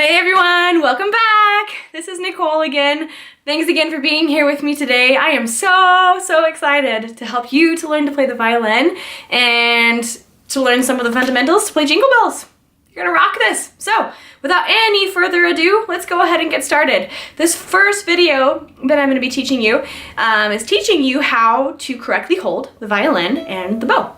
Hey everyone, welcome back. This is Nicole again. Thanks again for being here with me today. I am so excited to help you to learn to play the violin and to learn some of the fundamentals to play Jingle Bells. You're gonna rock this. So, without any further ado, let's go ahead and get started. This first video that I'm gonna be teaching you is teaching you how to correctly hold the violin and the bow,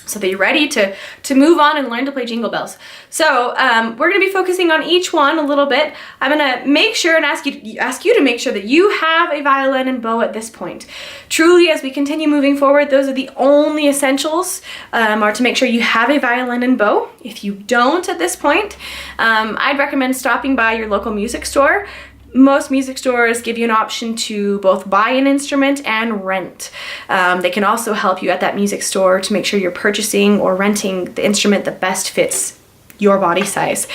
so that you're ready to move on and learn to play Jingle Bells. So we're gonna be focusing on each one a little bit. I'm gonna make sure and ask you to make sure that you have a violin and bow at this point. Truly, as we continue moving forward, those are the only essentials, are to make sure you have a violin and bow. If you don't at this point, I'd recommend stopping by your local music store. Most music stores give you an option to both buy an instrument and rent. They can also help you at that music store to make sure you're purchasing or renting the instrument that best fits your body size.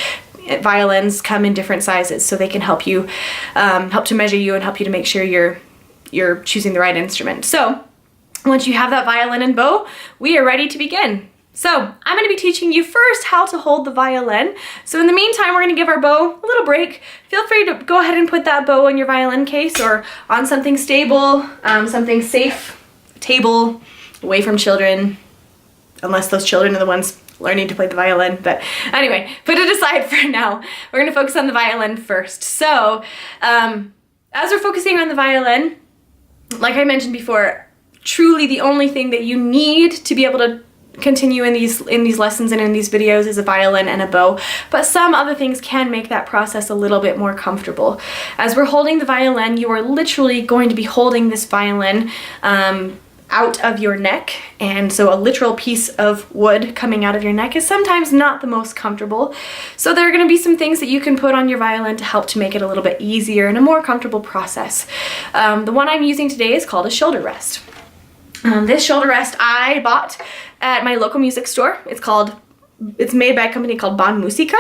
Violins come in different sizes, so they can help you, help to measure you and help you to make sure you're choosing the right instrument. So once you have that violin and bow, we are ready to begin. So I'm going to be teaching you first how to hold the violin. So in the meantime, we're going to give our bow a little break. Feel free to go ahead and put that bow in your violin case or on something stable, something safe, a table, away from children, unless those children are the ones learning to play the violin. But anyway, put it aside for now. We're going to focus on the violin first. So as we're focusing on the violin, like I mentioned before, truly the only thing that you need to be able to continue in these lessons and in these videos is a violin and a bow, but some other things can make that process a little bit more comfortable. As we're holding the violin, you are literally going to be holding this violin out of your neck, and so a literal piece of wood coming out of your neck is sometimes not the most comfortable. So there are going to be some things that you can put on your violin to help to make it a little bit easier and a more comfortable process. The one I'm using today is called a shoulder rest. This shoulder rest I bought at my local music store. It's made by a company called Bonmusica.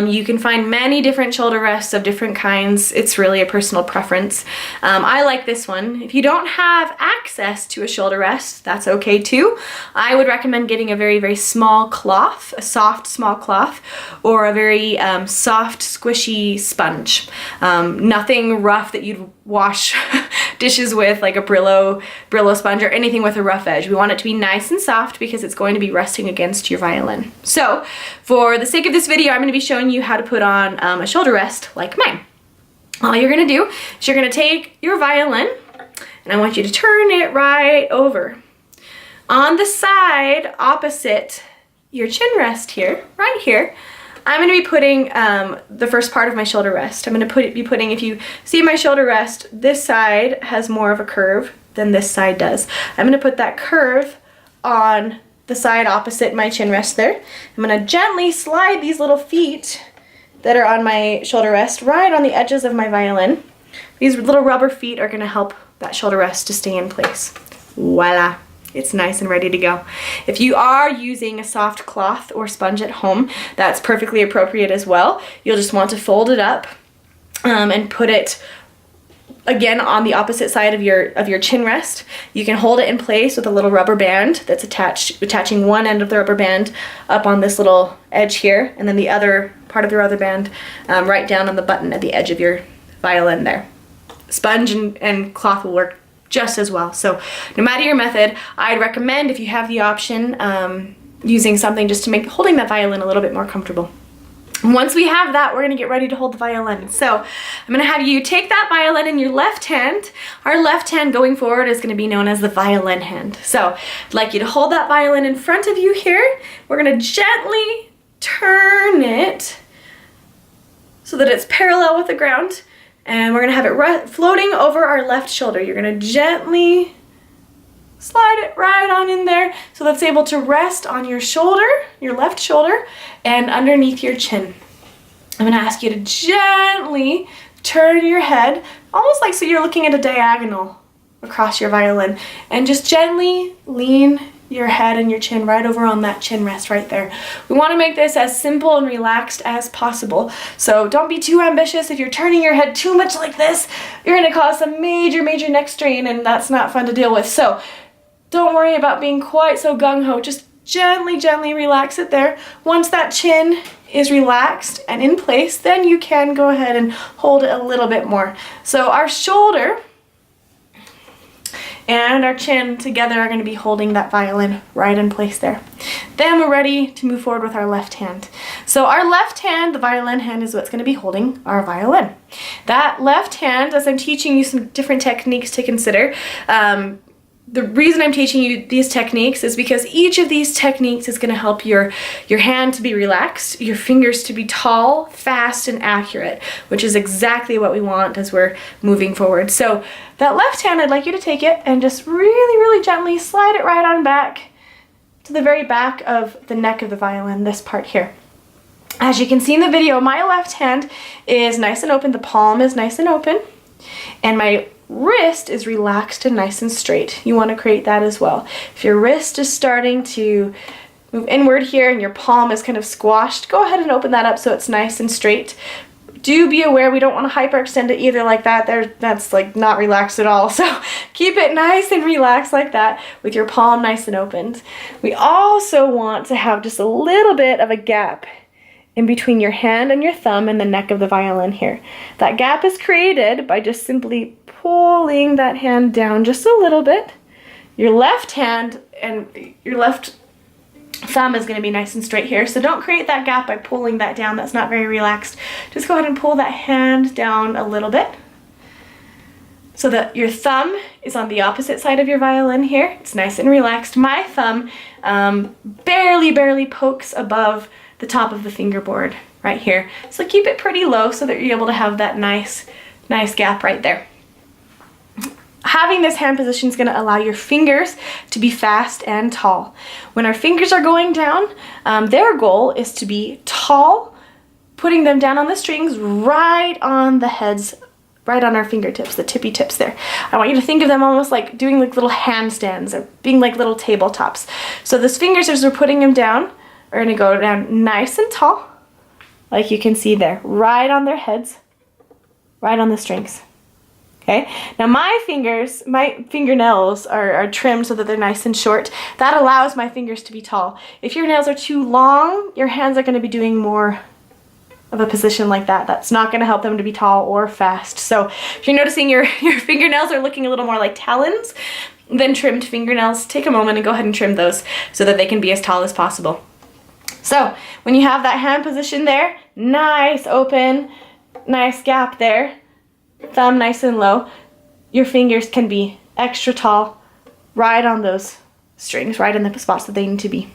You can find many different shoulder rests of different kinds. It's really a personal preference. I like this one. If you don't have access to a shoulder rest, that's okay too. I would recommend getting a very small cloth, a soft small cloth, or a very soft squishy sponge. Nothing rough that you'd wash dishes with, like a Brillo sponge or anything with a rough edge. We want it to be nice and soft because it's going to be resting against your violin. So for the sake of this video, I'm going to be showing you how to put on a shoulder rest like mine. All you're going to do is you're going to take your violin and I want you to turn it right over. On the side opposite your chin rest here, right here, I'm going to be putting the first part of my shoulder rest. I'm going to be putting, if you see my shoulder rest, this side has more of a curve than this side does. I'm going to put that curve on the side opposite my chin rest there. I'm going to gently slide these little feet that are on my shoulder rest right on the edges of my violin. These little rubber feet are going to help that shoulder rest to stay in place. Voila! It's nice and ready to go. If you are using a soft cloth or sponge at home, that's perfectly appropriate as well. You'll just want to fold it up and put it again on the opposite side of your chin rest. You can hold it in place with a little rubber band that's attaching one end of the rubber band up on this little edge here, and then the other part of the rubber band right down on the button at the edge of your violin there. Sponge and cloth will work just as well. So no matter your method, I'd recommend, if you have the option, using something just to make holding that violin a little bit more comfortable. Once we have that, we're going to get ready to hold the violin. So I'm going to have you take that violin in your left hand. Our left hand going forward is going to be known as the violin hand. So I'd like you to hold that violin in front of you here. We're going to gently turn it so that it's parallel with the ground. And we're going to have it floating over our left shoulder. You're going to gently slide it right on in there so that's able to rest on your shoulder, your left shoulder, and underneath your chin. I'm going to ask you to gently turn your head, almost like so you're looking at a diagonal across your violin, and just gently lean your head and your chin right over on that chin rest right there. We want to make this as simple and relaxed as possible. So don't be too ambitious. If you're turning your head too much like this, you're going to cause some major neck strain, and that's not fun to deal with. So don't worry about being quite so gung-ho. Just gently relax it there. Once that chin is relaxed and in place, then you can go ahead and hold it a little bit more. So our shoulder and our chin together are going to be holding that violin right in place there. Then we're ready to move forward with our left hand. So our left hand, the violin hand, is what's going to be holding our violin. That left hand, as I'm teaching you some different techniques to consider, the reason I'm teaching you these techniques is because each of these techniques is going to help your hand to be relaxed, your fingers to be tall, fast, and accurate, which is exactly what we want as we're moving forward. So that left hand, I'd like you to take it and just really, really gently slide it right on back to the very back of the neck of the violin, this part here. As you can see in the video, my left hand is nice and open, the palm is nice and open, and my wrist is relaxed and nice and straight. You want to create that as well. If your wrist is starting to move inward here and your palm is kind of squashed, go ahead and open that up so it's nice and straight. Do be aware we don't want to hyperextend it either like that. That's like not relaxed at all. So keep it nice and relaxed like that with your palm nice and opened. We also want to have just a little bit of a gap in between your hand and your thumb and the neck of the violin here. That gap is created by just simply pulling that hand down just a little bit. Your left hand and your left thumb is going to be nice and straight here, so don't create that gap by pulling that down. That's not very relaxed. Just go ahead and pull that hand down a little bit so that your thumb is on the opposite side of your violin here. It's nice and relaxed. My thumb barely pokes above the top of the fingerboard right here, so keep it pretty low so that you're able to have that nice gap right there. Having this hand position is going to allow your fingers to be fast and tall. When our fingers are going down, their goal is to be tall, putting them down on the strings right on the heads, right on our fingertips, the tippy tips there. I want you to think of them almost like doing like little handstands or being like little tabletops. So those fingers, as we're putting them down, are going to go down nice and tall, like you can see there, right on their heads, right on the strings. Okay, now my fingernails are trimmed so that they're nice and short. That allows my fingers to be tall. If your nails are too long, your hands are going to be doing more of a position like that. That's not going to help them to be tall or fast. So if you're noticing your fingernails are looking a little more like talons than trimmed fingernails, take a moment and go ahead and trim those so that they can be as tall as possible. So when you have that hand position there, nice open, nice gap there, thumb nice and low, your fingers can be extra tall right on those strings, right in the spots that they need to be.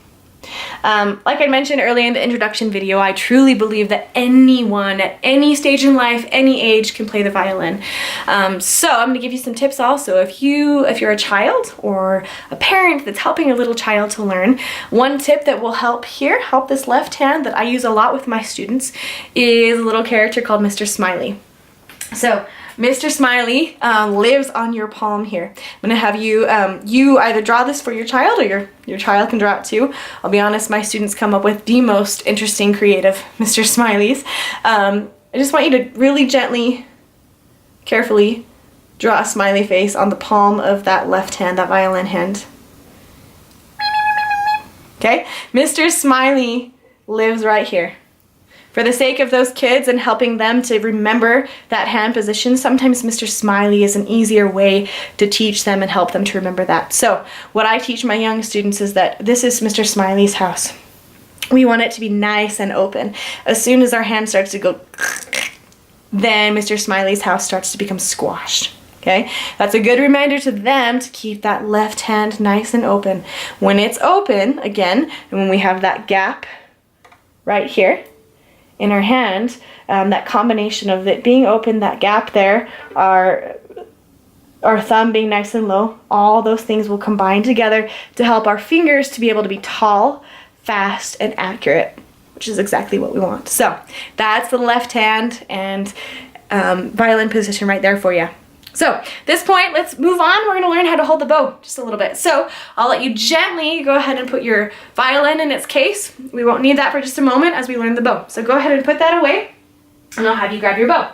Like I mentioned earlier in the introduction video, I truly believe that anyone at any stage in life, any age, can play the violin. So I'm going to give you some tips also. If you're a child or a parent that's helping a little child to learn, one tip that will help this left hand that I use a lot with my students is a little character called Mr. Smiley. So Mr. Smiley lives on your palm here. I'm going to have you you either draw this for your child or your child can draw it too. I'll be honest, my students come up with the most interesting, creative Mr. Smileys. I just want you to really gently, carefully draw a smiley face on the palm of that left hand, that violin hand. Okay? Mr. Smiley lives right here. For the sake of those kids and helping them to remember that hand position, sometimes Mr. Smiley is an easier way to teach them and help them to remember that. So what I teach my young students is that this is Mr. Smiley's house. We want it to be nice and open. As soon as our hand starts to go, then Mr. Smiley's house starts to become squashed. Okay? That's a good reminder to them to keep that left hand nice and open. When it's open, again, and when we have that gap right here, in our hand, that combination of it being open, that gap there, our thumb being nice and low, all those things will combine together to help our fingers to be able to be tall, fast, and accurate, which is exactly what we want. So that's the left hand and violin position right there for you. So at this point, let's move on. We're going to learn how to hold the bow just a little bit. So I'll let you gently go ahead and put your violin in its case. We won't need that for just a moment as we learn the bow. So go ahead and put that away, and I'll have you grab your bow.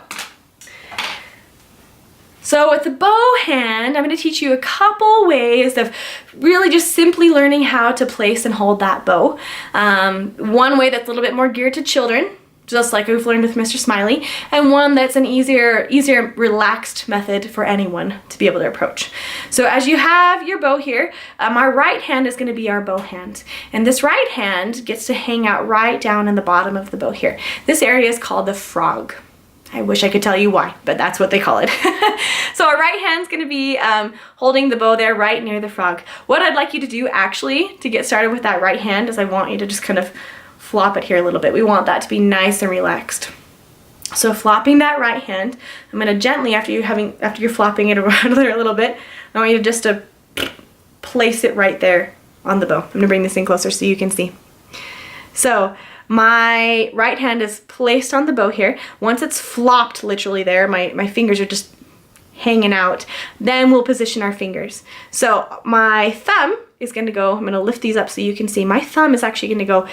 So with the bow hand, I'm going to teach you a couple ways of really just simply learning how to place and hold that bow. One way that's a little bit more geared to children, just like we've learned with Mr. Smiley, and one that's an easier, relaxed method for anyone to be able to approach. So as you have your bow here, our right hand is going to be our bow hand. And this right hand gets to hang out right down in the bottom of the bow here. This area is called the frog. I wish I could tell you why, but that's what they call it. So our right hand's gonna be holding the bow there right near the frog. What I'd like you to do actually to get started with that right hand is I want you to just kind of flop it here a little bit. We want that to be nice and relaxed. So flopping that right hand, I'm gonna gently, after you're flopping it around there a little bit, I want you just to place it right there on the bow. I'm gonna bring this in closer so you can see. So my right hand is placed on the bow here. Once it's flopped literally there, my fingers are just hanging out, then we'll position our fingers. So my thumb is going to go, I'm going to lift these up so you can see, my thumb is actually going to go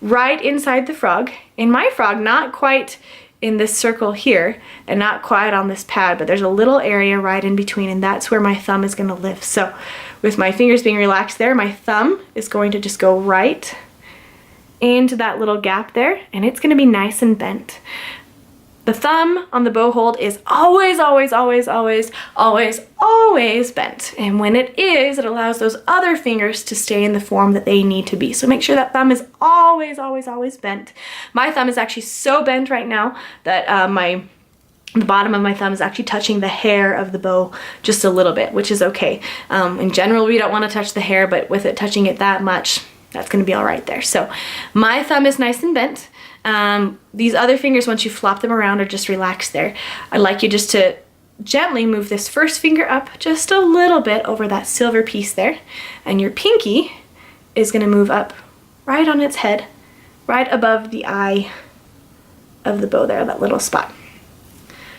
right inside the frog. In my frog, not quite in this circle here and not quite on this pad, but there's a little area right in between, and that's where my thumb is going to live. So with my fingers being relaxed there, my thumb is going to just go right into that little gap there, and it's going to be nice and bent. The thumb on the bow hold is always, always, always, always, always, always bent. And when it is, it allows those other fingers to stay in the form that they need to be. So make sure that thumb is always, always, always bent. My thumb is actually so bent right now that the bottom of my thumb is actually touching the hair of the bow just a little bit, which is okay. In general, we don't want to touch the hair, but with it touching it that much, that's going to be all right there. So my thumb is nice and bent. These other fingers, once you flop them around, are just relaxed there. I'd like you just to gently move this first finger up just a little bit over that silver piece there. And your pinky is going to move up right on its head, right above the eye of the bow there, that little spot.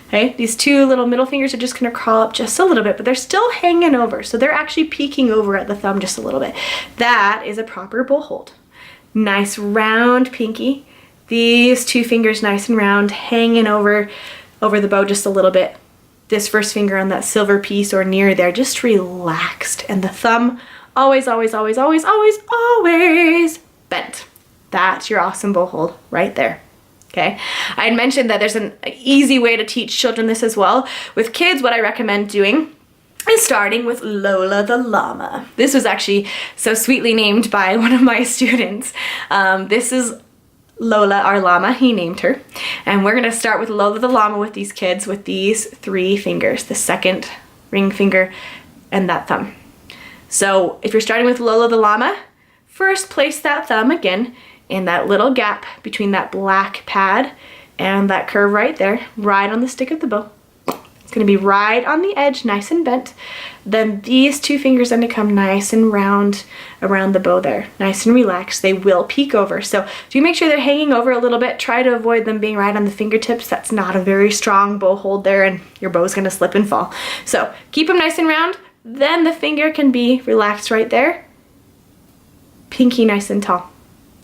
Okay, these two little middle fingers are just going to crawl up just a little bit, but they're still hanging over, so they're actually peeking over at the thumb just a little bit. That is a proper bow hold. Nice round pinky. These two fingers nice and round, hanging over the bow just a little bit. This first finger on that silver piece or near there, just relaxed. And the thumb always, always, always, always, always, always bent. That's your awesome bow hold right there. Okay, I had mentioned that there's an easy way to teach children this as well. With kids, what I recommend doing is starting with Lola the llama. This was actually so sweetly named by one of my students. This is Lola, our llama, he named her. And we're gonna start with Lola the llama with these kids with these three fingers, the second ring finger and that thumb. So if you're starting with Lola the llama, first place that thumb again in that little gap between that black pad and that curve right there, right on the stick of the bow. It's gonna be right on the edge, nice and bent. Then these two fingers then to come nice and round around the bow there, nice and relaxed. They will peek over. So do make sure they're hanging over a little bit. Try to avoid them being right on the fingertips. That's not a very strong bow hold there, and your bow's gonna slip and fall. So keep them nice and round. Then the finger can be relaxed right there. Pinky nice and tall.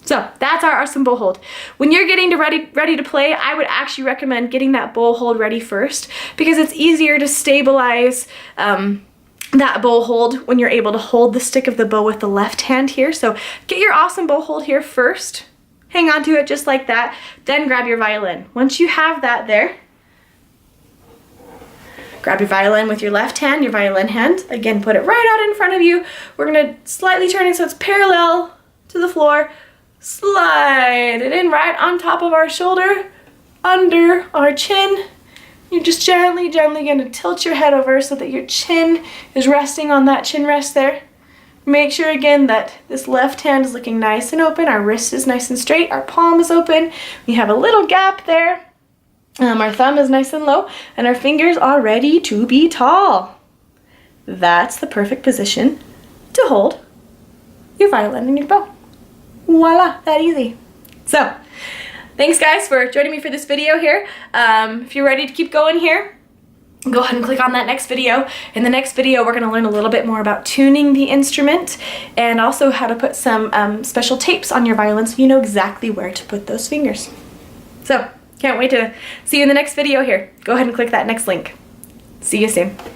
So that's our awesome bow hold. When you're getting ready to play, I would actually recommend getting that bow hold ready first, because it's easier to stabilize that bow hold when you're able to hold the stick of the bow with the left hand here. So get your awesome bow hold here first. Hang on to it just like that. Then grab your violin. Once you have that there, grab your violin with your left hand, your violin hand. Again, put it right out in front of you. We're gonna slightly turn it so it's parallel to the floor. Slide it in right on top of our shoulder, under our chin. You're just gently, gently going to tilt your head over so that your chin is resting on that chin rest there. Make sure again that this left hand is looking nice and open, our wrist is nice and straight, our palm is open, we have a little gap there, our thumb is nice and low, and our fingers are ready to be tall. That's the perfect position to hold your violin and your bow. Voila, that easy. So, thanks guys for joining me for this video here. If you're ready to keep going here, go ahead and click on that next video. In the next video, we're gonna learn a little bit more about tuning the instrument and also how to put some special tapes on your violin so you know exactly where to put those fingers. So, can't wait to see you in the next video here. Go ahead and click that next link. See you soon.